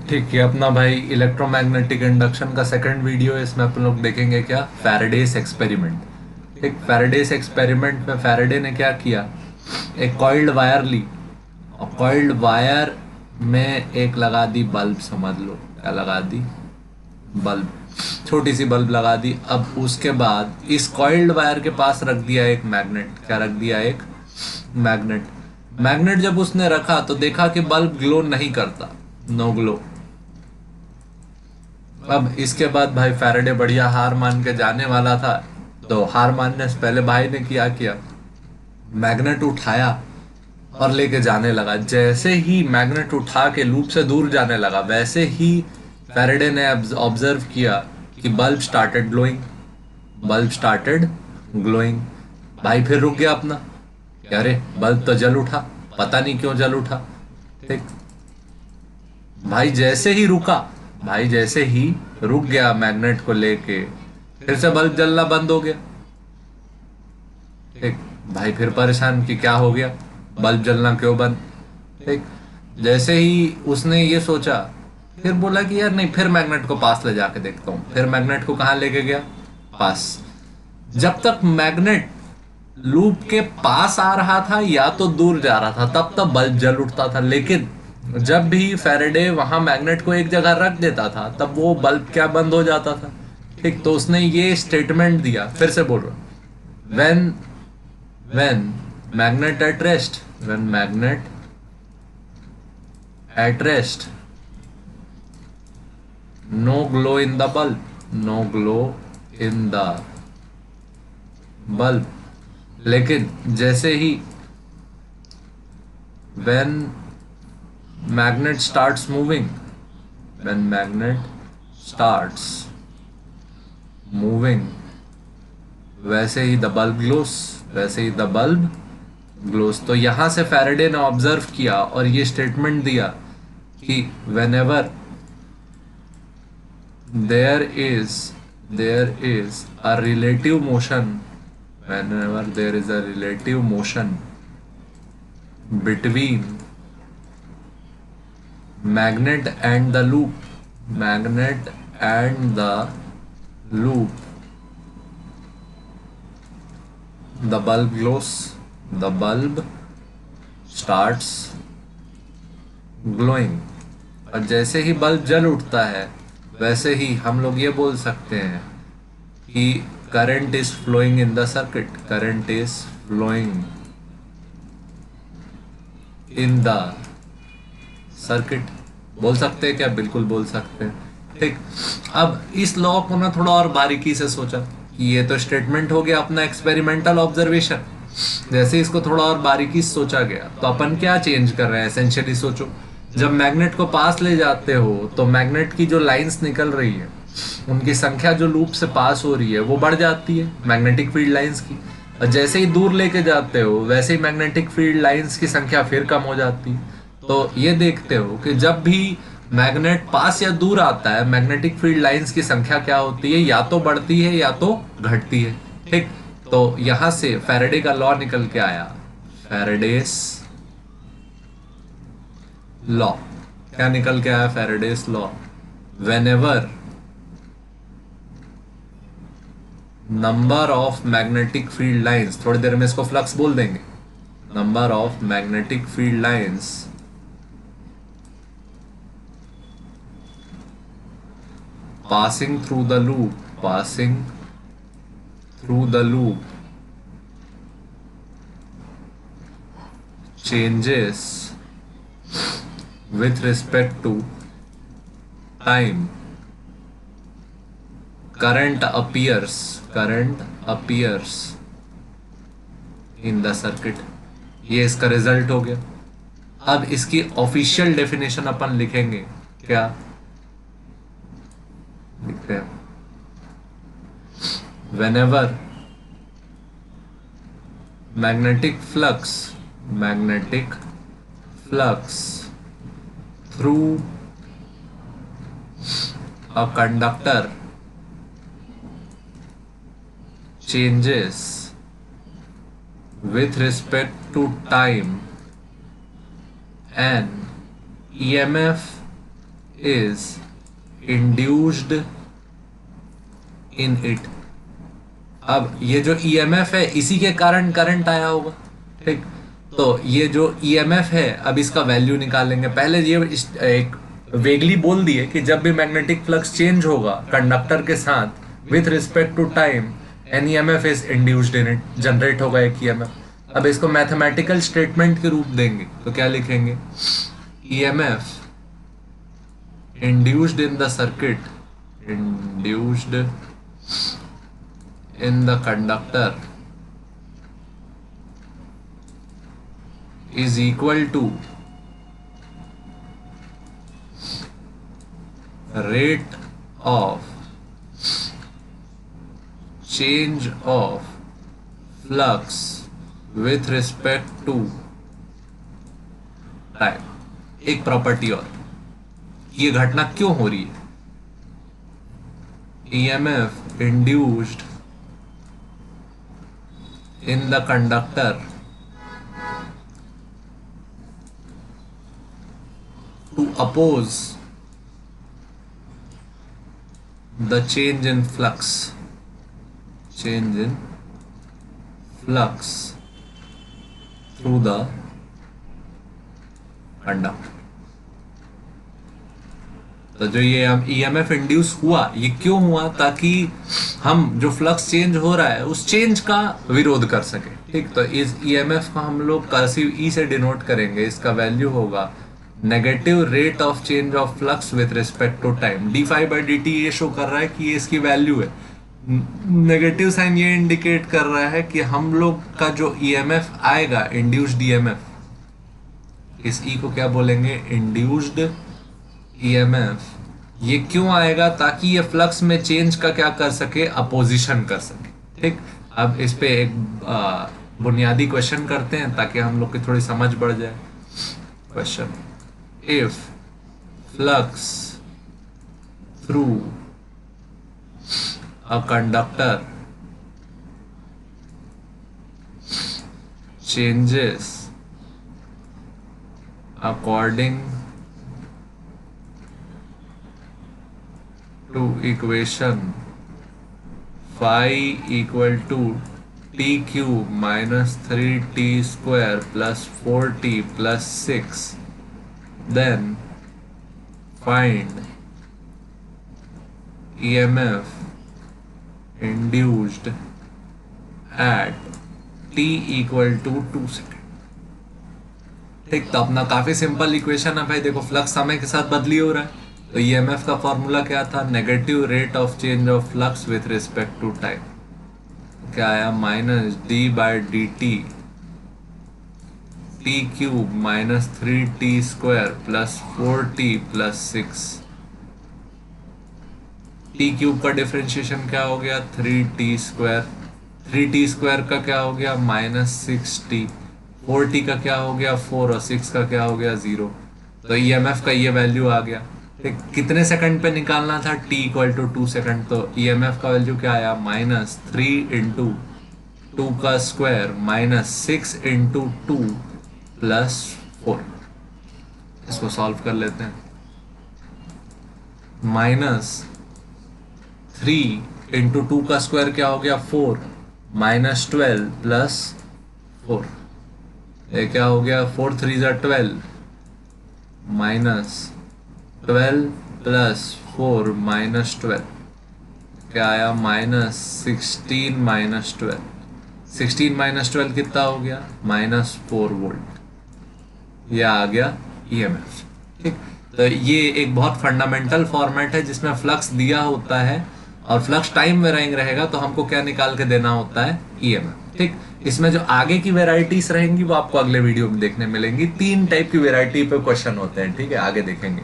ठीक है अपना भाई इलेक्ट्रोमैग्नेटिक इंडक्शन का सेकंड वीडियो है। इसमें अपन लोग देखेंगे क्या, फैराडेस एक्सपेरिमेंट। ठीक, फैराडेस एक्सपेरिमेंट में फैराडे ने क्या किया, एक कॉइल्ड वायर ली और कॉइल्ड वायर में एक लगा दी बल्ब, समझ लो क्या लगा दी, बल्ब, छोटी सी बल्ब लगा दी। अब उसके बाद इस कॉइल्ड वायर के पास रख दिया एक मैग्नेट, क्या रख दिया, एक मैग्नेट। मैग्नेट जब उसने रखा तो देखा कि बल्ब ग्लो नहीं करता, नो ग्लो। अब इसके बाद भाई फैराडे बढ़िया हार मान के जाने वाला था, तो हार मानने से पहले भाई ने क्या किया, मैग्नेट उठाया और लेके जाने लगा। जैसे ही मैग्नेट उठा के लूप से दूर जाने लगा, वैसे ही फैराडे ने ऑब्जर्व किया कि bulb started glowing, bulb started glowing. भाई फिर रुक गया अपना, कि अरे बल्ब तो जल उठा, पता नहीं क्यों जल उठा। ठीक, भाई जैसे ही रुका, भाई जैसे ही रुक गया मैग्नेट को लेके, फिर से बल्ब जलना बंद हो गया। ठीक, भाई फिर परेशान कि क्या हो गया, बल्ब जलना क्यों बंद। ठीक, जैसे ही उसने ये सोचा, फिर बोला कि यार नहीं, फिर मैग्नेट को पास ले जाके देखता हूँ। फिर मैग्नेट को कहाँ लेके गया, पास। जब तक मैग्नेट लूप के पास आ रहा था या तो दूर जा रहा था, तब तक बल्ब जल उठता था। लेकिन जब भी फैराडे वहां मैग्नेट को एक जगह रख देता था, तब वो बल्ब क्या बंद हो जाता था। ठीक, तो उसने ये स्टेटमेंट दिया, फिर से बोल रहा, when when magnet at rest, when magnet at rest, no glow in the bulb, no glow in the bulb. लेकिन जैसे ही when magnet starts moving, when magnet starts moving, वैसे ही द बल्ब ग्लोस, वैसे ही the bulb gloss. तो यहां से Faraday ने observe किया और ये स्टेटमेंट दिया कि whenever there is there is a relative motion, whenever there is a relative motion between magnet and the loop, magnet and the loop, the bulb glows, the bulb starts glowing। और जैसे ही bulb जल उठता है, वैसे ही हम लोग ये बोल सकते हैं कि current is flowing in the circuit, current is flowing in the circuit. बोल सकते हैं क्या, बिल्कुल बोल सकते हैं। ठीक, अब इस लॉ को ना थोड़ा और बारीकी से सोचा कि ये तो स्टेटमेंट हो गया अपना एक्सपेरिमेंटल ऑब्जर्वेशन। जैसे इसको थोड़ा और बारीकी से सोचा गया, तो अपन क्या चेंज कर रहे हैं, एसेंशियली सोचो। जब मैग्नेट को पास ले जाते हो तो मैग्नेट की जो लाइंस निकल रही है, उनकी संख्या जो लूप से पास हो रही है वो बढ़ जाती है, मैग्नेटिक फील्ड लाइंस की। और जैसे ही दूर लेके जाते हो, वैसे ही मैग्नेटिक फील्ड लाइंस की संख्या फिर कम हो जाती है। तो ये देखते हो कि जब भी मैग्नेट पास या दूर आता है, मैग्नेटिक फील्ड लाइंस की संख्या क्या होती है, या तो बढ़ती है या तो घटती है। ठीक, तो यहां से फैराडे का लॉ निकल के आया, फैराडेस लॉ। क्या निकल के आया, Faraday's law. Whenever number of magnetic field lines, थोड़ी देर में इसको फ्लक्स बोल देंगे, number of magnetic field lines passing through the loop, passing through the loop changes with respect to time, current appears, current appears in the circuit। ये इसका result हो गया। अब इसकी ऑफिशियल डेफिनेशन अपन लिखेंगे, क्या लिखते हैं, whenever magnetic flux, magnetic flux through a conductor changes with respect to time, and EMF is induced in it। अब ये जो ईएमएफ है इसी के कारण करंट आया होगा, ठीक। तो ये जो ईएमएफ है अब इसका वैल्यू निकालेंगे। पहले ये एक वेगली बोल दिए कि जब भी मैग्नेटिक फ्लक्स चेंज होगा कंडक्टर के साथ with respect to time an EMF is induced in it, generate होगा एक ईएमएफ। अब इसको मैथमेटिकल स्टेटमेंट के रूप देंगे तो क्या लिखेंगे, EMF induced in the circuit, induced in the conductor is equal to rate of change of flux with respect to time। एक प्रॉपर्टी और, ये घटना क्यों हो रही है, EMF induced in the conductor to oppose the change in flux, change in flux through the conductor। तो जो ये ईएमएफ इंड्यूस हुआ ये क्यों हुआ, ताकि हम जो फ्लक्स चेंज हो रहा है उस चेंज का विरोध कर सके, ठीक। तो इस ईएमएफ का हम लोग कर्सिव ई से डिनोट करेंगे, इसका वैल्यू होगा negative rate of change of flux with respect to time. D phi by d t ये शो कर रहा है कि ये इसकी वैल्यू है, नेगेटिव साइन ये इंडिकेट कर रहा है कि हम लोग का जो ईएमएफ आएगा इंड्यूस्ड ईएमएफ, इस ई को क्या बोलेंगे, इंड्यूस्ड ईएमएफ। ये क्यों आएगा, ताकि ये फ्लक्स में चेंज का क्या कर सके, अपोजिशन कर सके, ठीक। अब इस पे एक बुनियादी क्वेश्चन करते हैं ताकि हम लोग की थोड़ी समझ बढ़ जाए। Question, if flux through a conductor changes according to equation phi equal to t cube minus 3t square plus 4t plus 6, then find EMF induced at t equal to 2 second, ठीक। तो अपना काफी सिंपल इक्वेशन है भाई, देखो flux समय के साथ बदली हो रहा है, तो ईएमएफ का फॉर्मूला क्या था, negative rate of change of flux with respect to time, क्या आया, minus d by d t t cube minus 3t square plus 4t plus 6। T cube का डिफरेंशिएशन क्या हो गया, 3t स्क्वायर, 3t स्क्वायर का क्या हो गया, माइनस 6t, 4t का क्या हो गया 4 और 6 का क्या हो गया 0। तो ईएमएफ का ये वैल्यू आ गया, ठीक। कितने सेकंड पे निकालना था, t इक्वल टू 2 सेकंड, तो ईएमएफ का वैल्यू क्या आया, माइनस 3 इंटू 2 का स्क्वायर माइनस 6 इंटू 2 प्लस 4। इसको सॉल्व कर लेते हैं, माइनस 3 इंटू 2 का स्क्वायर क्या हो गया 4, माइनस 12 प्लस 4, ये क्या हो गया 4 3 ज़ा 12, माइनस 12 प्लस 4 माइनस 12, क्या आया माइनस 16 माइनस 12, 16 माइनस 12 कितना हो गया, माइनस 4 वोल्ट, यह आ गया ईएमएफ, ठीक। तो ये एक बहुत फंडामेंटल फॉर्मेट है जिसमें फ्लक्स दिया होता है और फ्लक्स टाइम वेराइंग रहेगा, तो हमको क्या निकाल के देना होता है, ईएमएफ, ठीक। इसमें जो आगे की वेराइटीज रहेंगी वो आपको अगले वीडियो में देखने मिलेंगी। 3 टाइप की वेराइटी पे क्वेश्चन होते हैं, ठीक है, आगे देखेंगे।